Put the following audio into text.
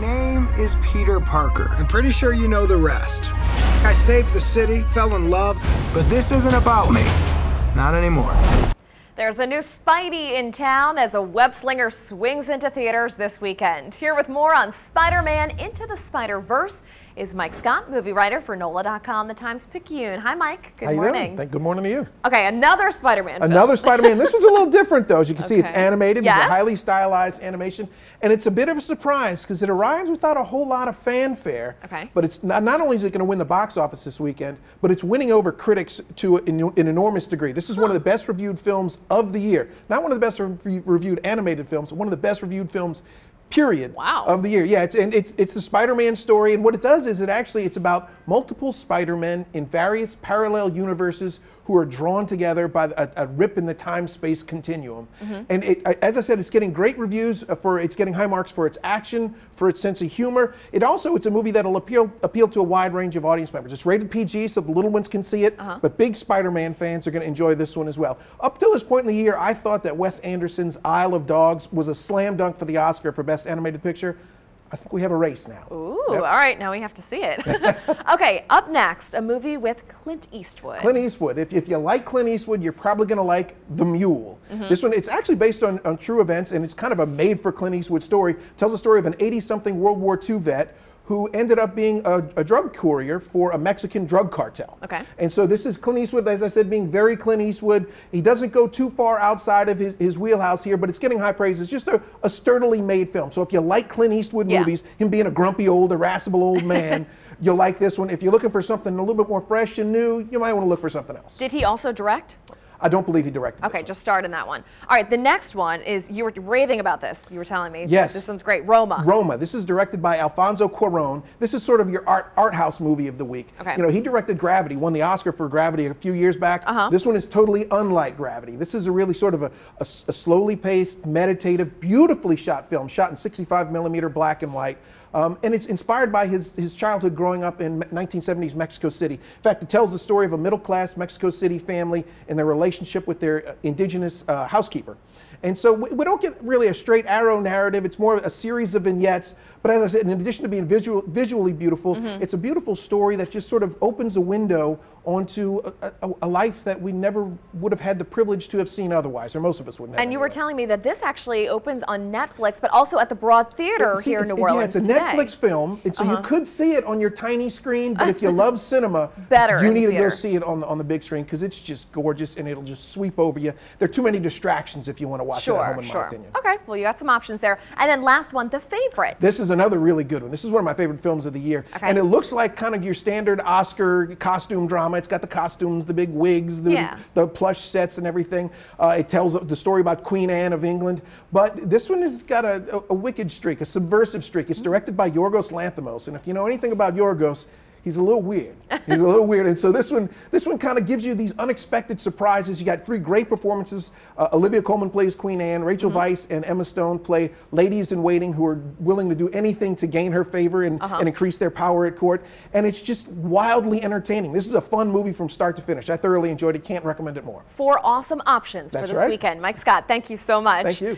name is Peter Parker. I'm pretty sure you know the rest. I saved the city, fell in love, but this isn't about me. Not anymore. There's a new Spidey in town as a web slinger swings into theaters this weekend. Here with more on Spider-Man Into the Spider-Verse is Mike Scott, movie writer for NOLA.com, The Times-Picayune. Hi, Mike. Good morning. Good morning to you. Okay, another Spider-Man film. Another Spider-Man. This was a little different, though. As you can see, it's animated. Yes. It's a highly stylized animation. And it's a bit of a surprise because it arrives without a whole lot of fanfare. Okay. But it's not only is it going to win the box office this weekend, but it's winning over critics to an enormous degree. This is one of the best reviewed films of the year. Not one of the best reviewed animated films, but one of the best reviewed films period of the year. Yeah, it's the Spider-Man story, and what it does is it's about multiple Spider-Men in various parallel universes who are drawn together by a rip in the time-space continuum. And as I said, it's getting great reviews it's getting high marks for its action, for its sense of humor. It's a movie that'll appeal to a wide range of audience members. It's rated PG, so the little ones can see it, but big Spider-Man fans are going to enjoy this one as well. Up till this point in the year, I thought that Wes Anderson's Isle of Dogs was a slam dunk for the Oscar for Best Animated Picture. I think we have a race now. Ooh, all right, now we have to see it. Okay, up next, a movie with Clint Eastwood. Clint Eastwood. If you like Clint Eastwood, you're probably going to like The Mule. This one, it's actually based on true events, and it's kind of a made for Clint Eastwood story. It tells the story of an 80-something World War II vet who ended up being a drug courier for a Mexican drug cartel. Okay. And so this is Clint Eastwood, as I said, being very Clint Eastwood. He doesn't go too far outside of his wheelhouse here, but it's getting high praise. It's just a sturdily made film. So if you like Clint Eastwood movies, him being a grumpy old, irascible old man, you'll like this one. If you're looking for something a little bit more fresh and new, you might want to look for something else. Did he also direct? I don't believe he directed Okay, this just starred in that one. All right, the next one is, you were raving about this. You were telling me. Yes. This one's great. Roma. Roma. This is directed by Alfonso Cuarón. This is sort of your art house movie of the week. Okay. You know, he directed Gravity, won the Oscar for Gravity a few years back. This one is totally unlike Gravity. This is a really sort of a slowly paced, meditative, beautifully shot film, shot in 65mm black and white. And it's inspired by his childhood growing up in 1970s Mexico City. In fact, it tells the story of a middle-class Mexico City family and their relationship with their indigenous housekeeper. And so we don't get really a straight arrow narrative. It's more a series of vignettes. But as I said, in addition to being visually beautiful, it's a beautiful story that just sort of opens a window onto a life that we never would have had the privilege to have seen otherwise, or most of us wouldn't have. And you were telling me that this actually opens on Netflix, but also at the Broad Theater here in New Orleans. Yeah, it's a Netflix film, and so you could see it on your tiny screen, but if you love cinema, you need to go see it on the big screen, because it's just gorgeous, and it'll just sweep over you. There are too many distractions if you want to watch it at home, in my opinion. Okay, well, you got some options there. And then last one, The Favorite. This is another really good one. This is one of my favorite films of the year. And it looks like kind of your standard Oscar costume drama. It's got the costumes, the big wigs, the plush sets and everything. It tells the story about Queen Anne of England. But this one has got a wicked streak, a subversive streak. It's directed by Yorgos Lanthimos. And if you know anything about Yorgos, he's a little weird. He's a little weird. And so this one kind of gives you these unexpected surprises. You got three great performances. Olivia Colman plays Queen Anne. Rachel Weisz and Emma Stone play ladies in waiting who are willing to do anything to gain her favor and increase their power at court. And it's just wildly entertaining. This is a fun movie from start to finish. I thoroughly enjoyed it. Can't recommend it more. 4 awesome options for this weekend. Mike Scott, thank you so much. Thank you.